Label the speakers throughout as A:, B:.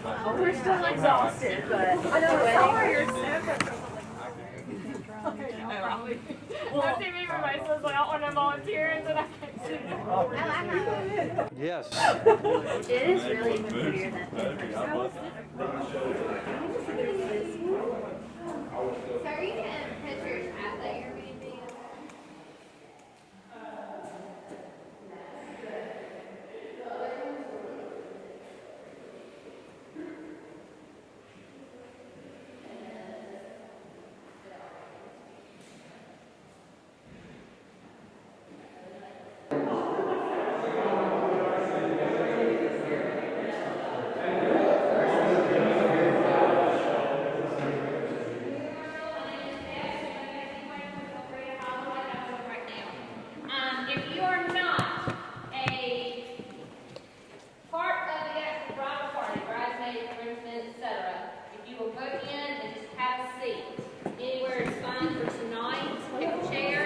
A: We're still exhausted, but I know you're well, I'm TV for myself, so I don't want to volunteer, and then I can't see it.
B: Yes.
A: It is really even prettier than in person.
C: So are you getting pictures at the Airbnb? If you are not a part of the actual bridal party, bridesmaids, groomsmen, etc., if you will go in and just have a seat, anywhere is fine for tonight. Pick a chair.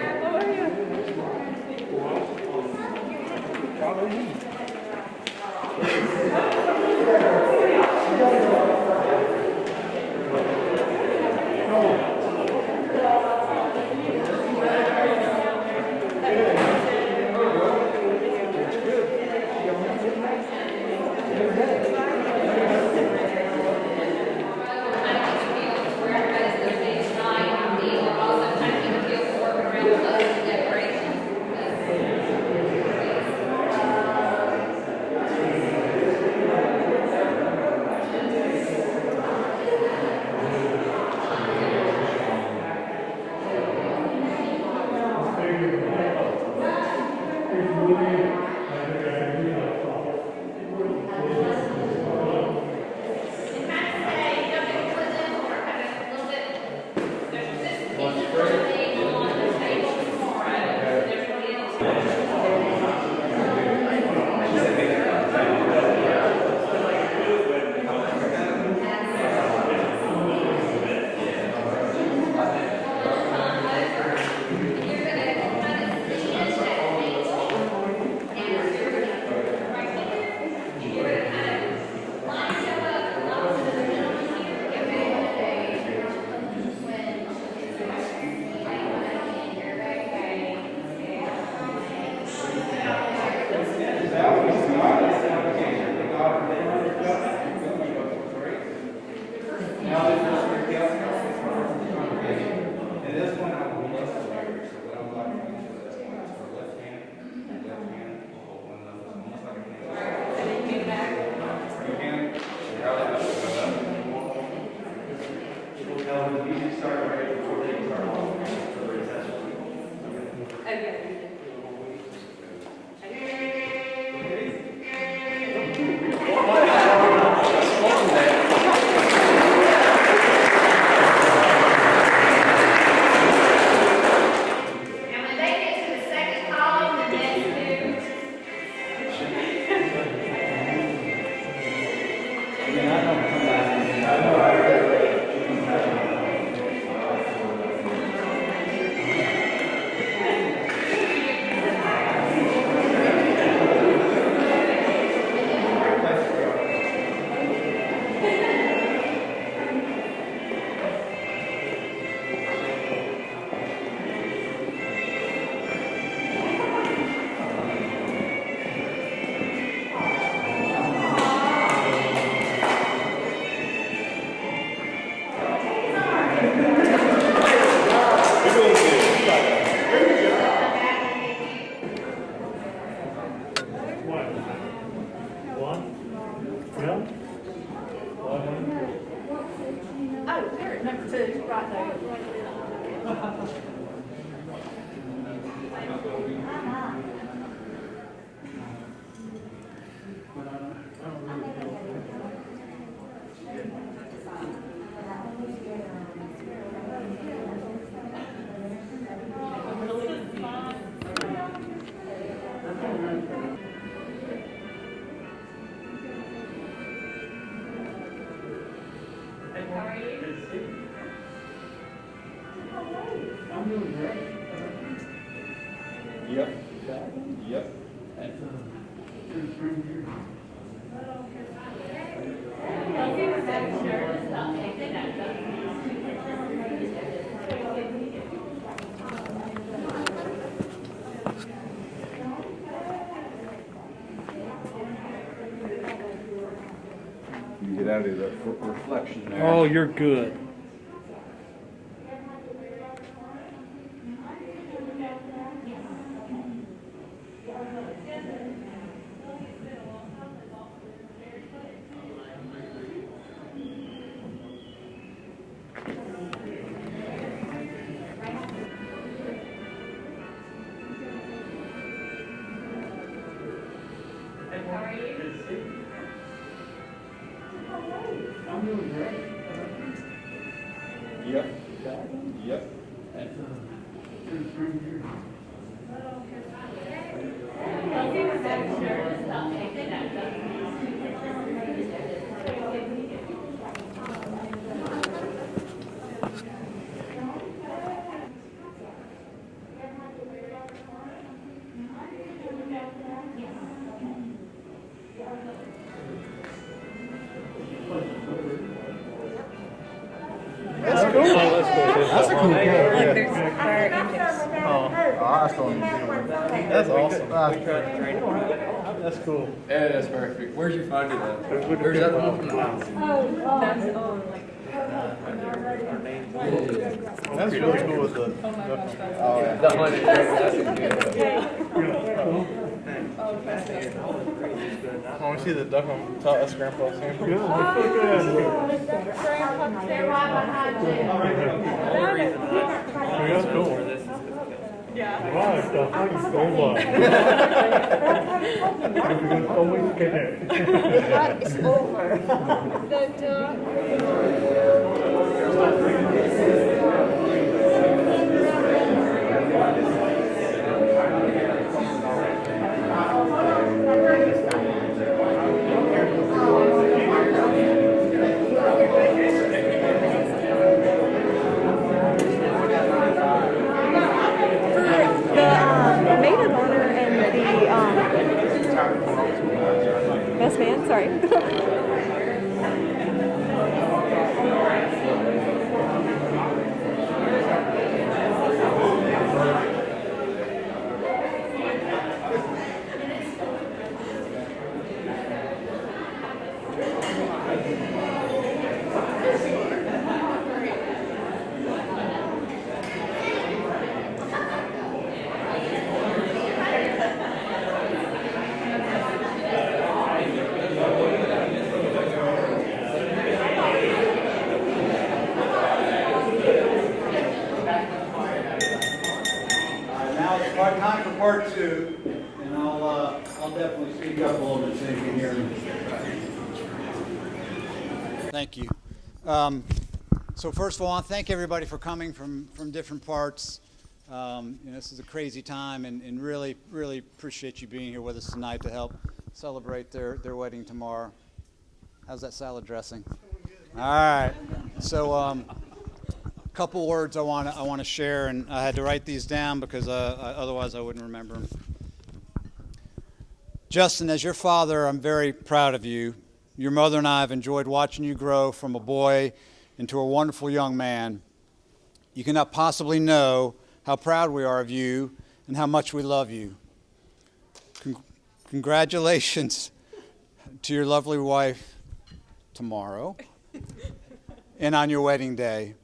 D: Yep. Yep. You get out of the reflection there.
B: Oh, you're good.
D: Yep. Yep.
B: That's a cool
E: Like there's fire engines.
B: That's awesome. That's cool.
F: Yeah, that's perfect. Where'd you find it at? Where's that one from the house?
E: That's like.
B: That's really cool with the.
E: Oh my gosh, that's.
F: Oh, yeah. The honey. That's
B: I want to see the duck on top. That's Grandpa's hand.
C: They're right behind you.
B: That's cool.
A: Yeah.
G: Wow, the heart is over. You can always get it.
E: It's over.
H: The maid of honor and the best man, sorry.
B: Now it's time for part two, and I'll definitely speak up a little bit so you can hear me. Thank you. So first of all, I want to thank everybody for coming from different parts. This is a crazy time, and really, really appreciate you being here with us tonight to help celebrate their wedding tomorrow. How's that salad dressing? All right. So a couple words I want to share, and I had to write these down because otherwise I wouldn't remember them. Justin, as your father, I'm very proud of you. Your mother and I have enjoyed watching you grow from a boy into a wonderful young man. You cannot possibly know how proud we are of you and how much we love you. Congratulations to your lovely wife tomorrow and on your wedding day.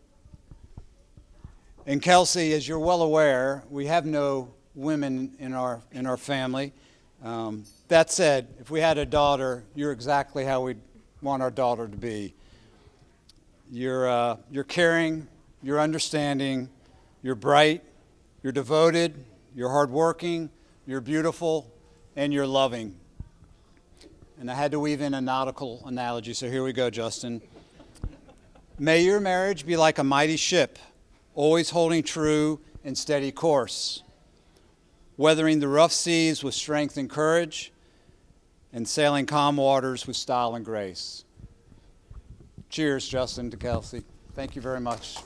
B: And Kelsey, as you're well aware, we have no women in our family. That said, if we had a daughter, you're exactly how we'd want our daughter to be. You're caring, you're understanding, you're bright, you're devoted, you're hardworking, you're beautiful, and you're loving. And I had to weave in a nautical analogy, so here we go, Justin. May your marriage be like a mighty ship, always holding true and steady course, weathering the rough seas with strength and courage, and sailing calm waters with style and grace. Cheers, Justin, to Kelsey. Thank you very much.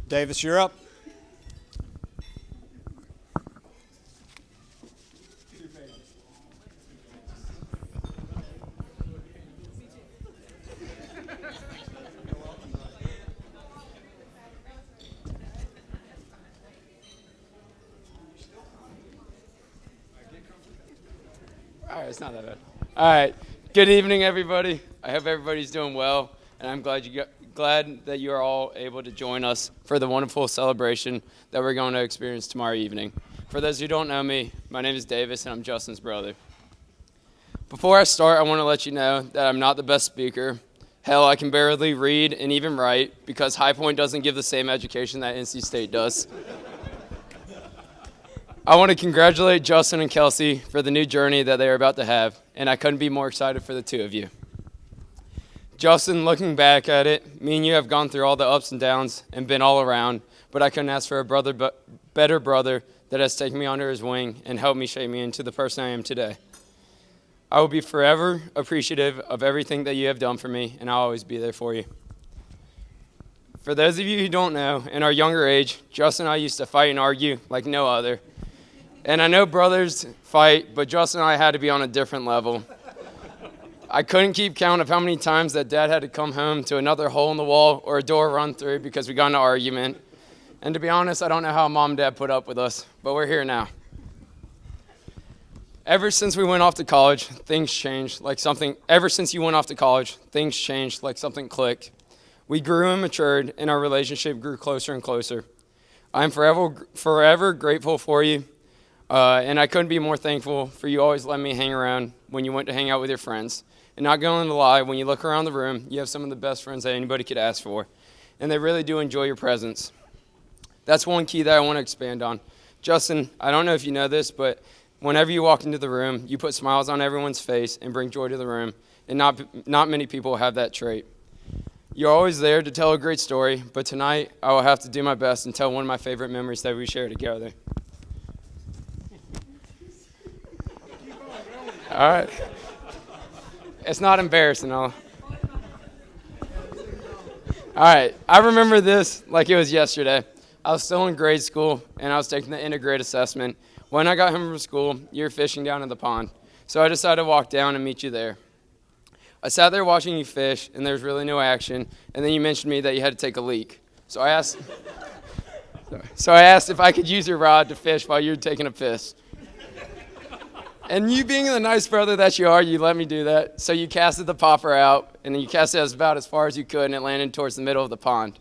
B: Davis, you're up.
F: it's not that bad. All right. Good evening, everybody. I hope everybody's doing well, and I'm glad that you are all able to join us for the wonderful celebration that we're going to experience tomorrow evening. For those who don't know me, my name is Davis, and I'm Justin's brother. Before I start, I want to let you know that I'm not the best speaker. Hell, I can barely read and even write because High Point doesn't give the same education that NC State does. I want to congratulate Justin and Kelsey for the new journey that they are about to have, and I couldn't be more excited for the two of you. Justin, looking back at it, me and you have gone through all the ups and downs and been all around, but I couldn't ask for a better brother that has taken me under his wing and helped me shape me into the person I am today. I will be forever appreciative of everything that you have done for me, and I'll always be there for you. For those of you who don't know, in our younger age, Justin and I used to fight and argue like no other. And I know brothers fight, but Justin and I had to be on a different level. I couldn't keep count of how many times that Dad had to come home to another hole in the wall or a door run through because we got in an argument. And to be honest, I don't know how Mom and Dad put up with us, but we're here now. Ever since we went off to college, things changed like something. Ever since you went off to college, things changed like something clicked. We grew and matured, and our relationship grew closer and closer. I'm forever grateful for you. And I couldn't be more thankful for you always letting me hang around when you went to hang out with your friends. And not going to lie, when you look around the room, you have some of the best friends that anybody could ask for. And they really do enjoy your presence. That's one key that I want to expand on. Justin, I don't know if you know this, but whenever you walk into the room, you put smiles on everyone's face and bring joy to the room. And not many people have that trait. You're always there to tell a great story, but tonight I will have to do my best and tell one of my favorite memories that we share together. All right. It's not embarrassing, all right. I remember this like it was yesterday. I was still in grade school, and I was taking the end-of-grade assessment. When I got home from school, you were fishing down in the pond. So I decided to walk down and meet you there. I sat there watching you fish, and there was really no action. And then you mentioned to me that you had to take a leak. So I asked if I could use your rod to fish while you were taking a piss. And you being the nice brother that you are, you let me do that. So you casted the popper out, and then you cast it about as far as you could, and it landed towards the middle of the pond.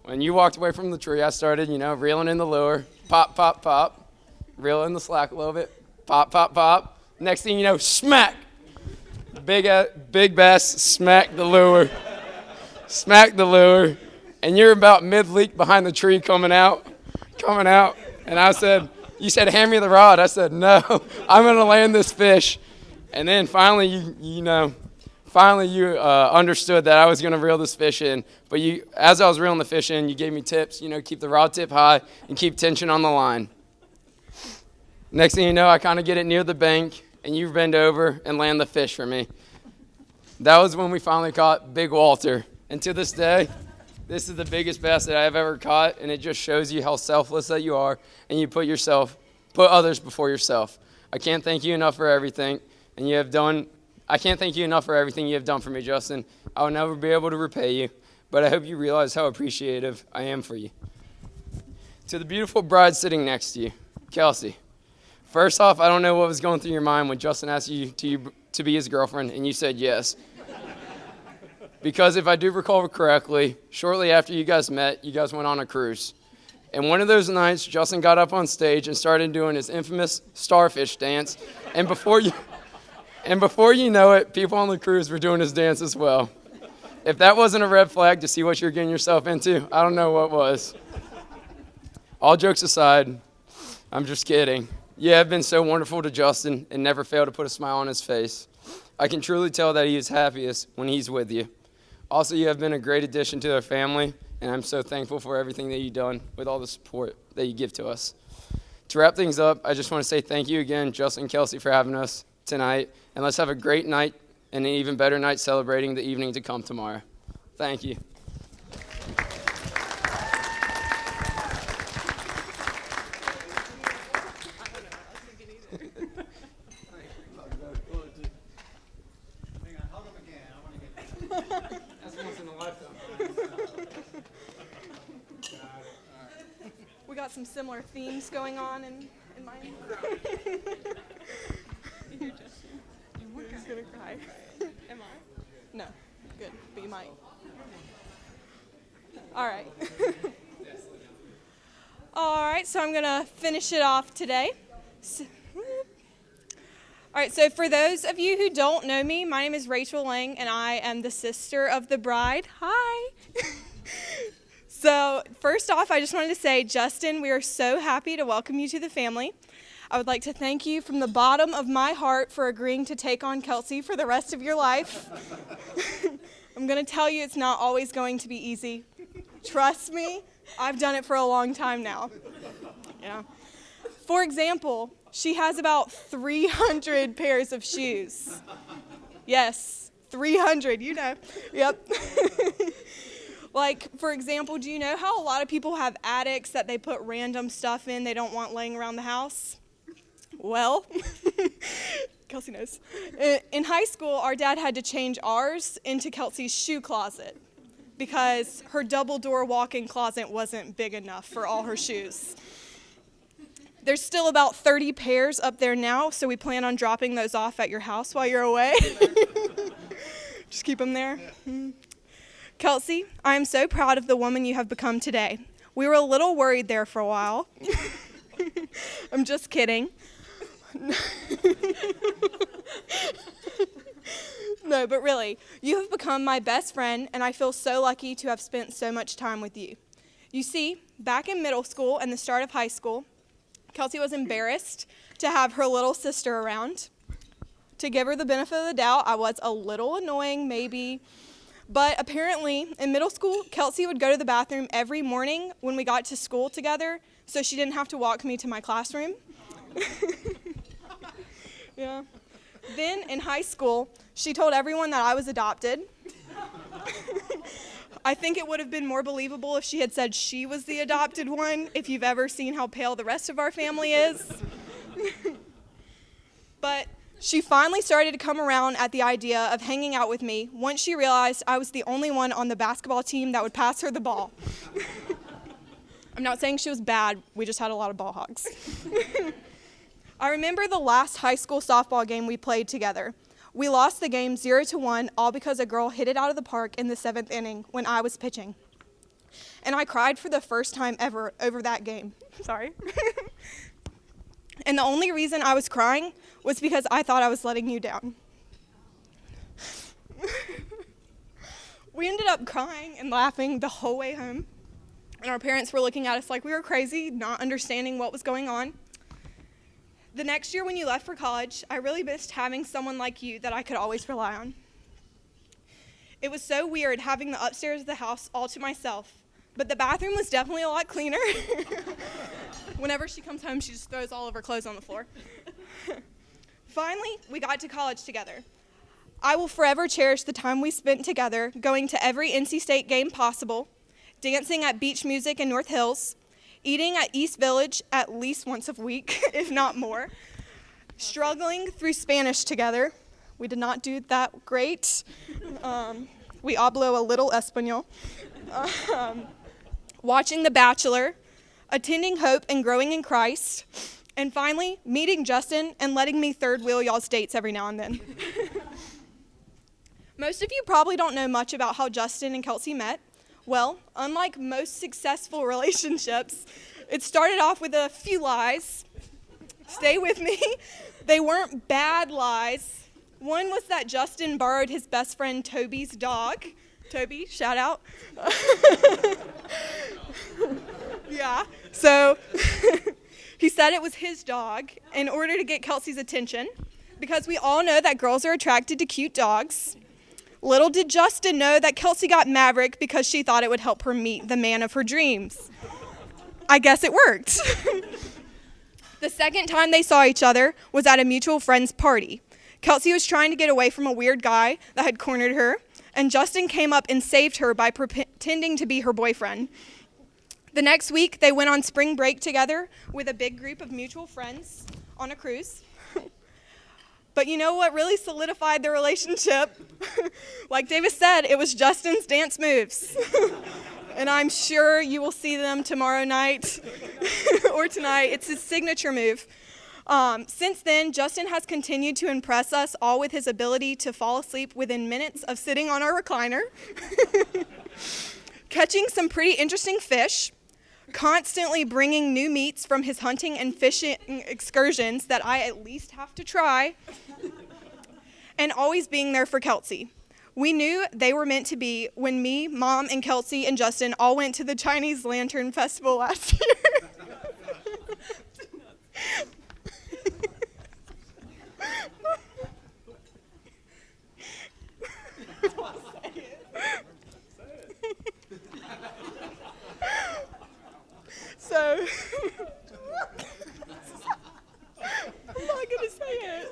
F: When you walked away from the tree, I started, reeling in the lure. Pop, pop, pop. Reel in the slack a little bit. Pop, pop, pop. Next thing you know, smack. Big bass smacked the lure. Smacked the lure. And you're about mid-leak behind the tree coming out. And I said, you said, hand me the rod. I said, no, I'm going to land this fish. And then finally, you understood that I was going to reel this fish in. But as I was reeling the fish in, you gave me tips, keep the rod tip high and keep tension on the line. Next thing you know, I kind of get it near the bank, and you bend over and land the fish for me. That was when we finally caught Big Walter. And to this day, this is the biggest bass that I've ever caught, and it just shows you how selfless that you are, and you put others before yourself. I can't thank you enough for everything, I can't thank you enough for everything you have done for me, Justin. I will never be able to repay you, but I hope you realize how appreciative I am for you. To the beautiful bride sitting next to you, Kelsey. First off, I don't know what was going through your mind when Justin asked you to be his girlfriend, and you said yes. Because if I do recall correctly, shortly after you guys met, you guys went on a cruise. And one of those nights, Justin got up on stage and started doing his infamous starfish dance. And before you know it, people on the cruise were doing his dance as well. If that wasn't a red flag to see what you're getting yourself into, I don't know what was. All jokes aside, I'm just kidding. You have been so wonderful to Justin and never fail to put a smile on his face. I can truly tell that he is happiest when he's with you. Also, you have been a great addition to our family, and I'm so thankful for everything that you've done with all the support that you give to us. To wrap things up, I just want to say thank you again, Justin and Kelsey, for having us tonight, and let's have a great night and an even better night celebrating the evening to come tomorrow. Thank you.
H: We got some similar themes going on in mine. Here, Justin. She's gonna cry. Am I? No. Good. But you might. All right. All right, so I'm gonna finish it off today. All right, so for those of you who don't know me, my name is Rachel Lang, and I am the sister of the bride. Hi. So first off, I just wanted to say, Justin, we are so happy to welcome you to the family. I would like to thank you from the bottom of my heart for agreeing to take on Kelsey for the rest of your life. I'm going to tell you it's not always going to be easy. Trust me, I've done it for a long time now. Yeah. For example, she has about 300 pairs of shoes. Yes, 300, you know. Yep. Like, for example, do you know how a lot of people have attics that they put random stuff in they don't want laying around the house? Well, Kelsey knows. In high school, our dad had to change ours into Kelsey's shoe closet because her double-door walk-in closet wasn't big enough for all her shoes. There's still about 30 pairs up there now, so we plan on dropping those off at your house while you're away. Just keep them there. Kelsey, I am so proud of the woman you have become today. We were a little worried there for a while. I'm just kidding. No, but really, you have become my best friend, and I feel so lucky to have spent so much time with you. You see, back in middle school and the start of high school, Kelsey was embarrassed to have her little sister around. To give her the benefit of the doubt, I was a little annoying, maybe. But apparently, in middle school, Kelsey would go to the bathroom every morning when we got to school together, so she didn't have to walk me to my classroom. Yeah. Then, in high school, she told everyone that I was adopted. I think it would have been more believable if she had said she was the adopted one, if you've ever seen how pale the rest of our family is. But she finally started to come around at the idea of hanging out with me once she realized I was the only one on the basketball team that would pass her the ball. I'm not saying she was bad, we just had a lot of ball hogs. I remember the last high school softball game we played together. We lost the game 0-1, all because a girl hit it out of the park in the 7th inning when I was pitching. And I cried for the first time ever over that game. Sorry. And the only reason I was crying was because I thought I was letting you down. We ended up crying and laughing the whole way home, and our parents were looking at us like we were crazy, not understanding what was going on. The next year when you left for college, I really missed having someone like you that I could always rely on. It was so weird having the upstairs of the house all to myself, but the bathroom was definitely a lot cleaner. Whenever she comes home, she just throws all of her clothes on the floor. Finally, we got to college together. I will forever cherish the time we spent together, going to every NC State game possible, dancing at Beach Music in North Hills, eating at East Village at least once a week, if not more, struggling through Spanish together. We did not do that great. We hablo a little Espanol. Watching The Bachelor, attending Hope and growing in Christ, and finally, meeting Justin and letting me third wheel y'all's dates every now and then. Most of you probably don't know much about how Justin and Kelsey met. Well, unlike most successful relationships, it started off with a few lies. Stay with me. They weren't bad lies. One was that Justin borrowed his best friend Toby's dog. Toby, shout out. Yeah, so he said it was his dog in order to get Kelsey's attention, because we all know that girls are attracted to cute dogs. Little did Justin know that Kelsey got Maverick because she thought it would help her meet the man of her dreams. I guess it worked. The second time they saw each other was at a mutual friend's party. Kelsey was trying to get away from a weird guy that had cornered her, and Justin came up and saved her by pretending to be her boyfriend. The next week, they went on spring break together with a big group of mutual friends on a cruise. But you know what really solidified the relationship? Like Davis said, it was Justin's dance moves. And I'm sure you will see them tomorrow night or tonight. It's his signature move. Since then, Justin has continued to impress us all with his ability to fall asleep within minutes of sitting on our recliner, catching some pretty interesting fish, constantly bringing new meats from his hunting and fishing excursions that I at least have to try, and always being there for Kelsey. We knew they were meant to be when me, Mom, and Kelsey and Justin all went to the Chinese Lantern Festival last year. So, I'm not gonna say it.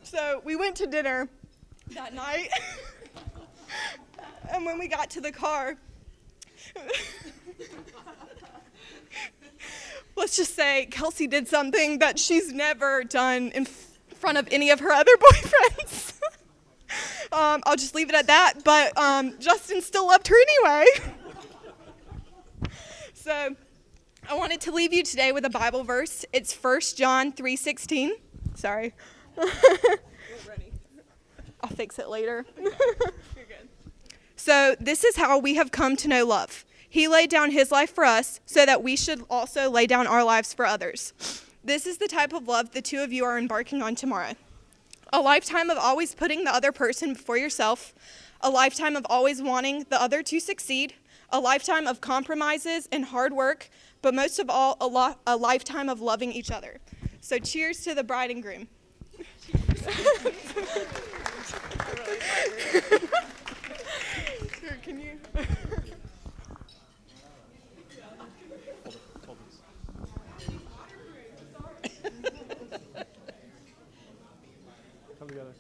H: So we went to dinner that night, and when we got to the car, let's just say Kelsey did something that she's never done in front of any of her other boyfriends. I'll just leave it at that, but Justin still loved her anyway. So I wanted to leave you today with a Bible verse. It's 1 John 3:16. Sorry. I'll fix it later. You're good. So this is how we have come to know love. He laid down his life for us so that we should also lay down our lives for others. This is the type of love the two of you are embarking on tomorrow. A lifetime of always putting the other person before yourself, a lifetime of always wanting the other to succeed, a lifetime of compromises and hard work, but most of all, a lifetime of loving each other. So cheers to the bride and groom. Sure, can you?
G: Come together.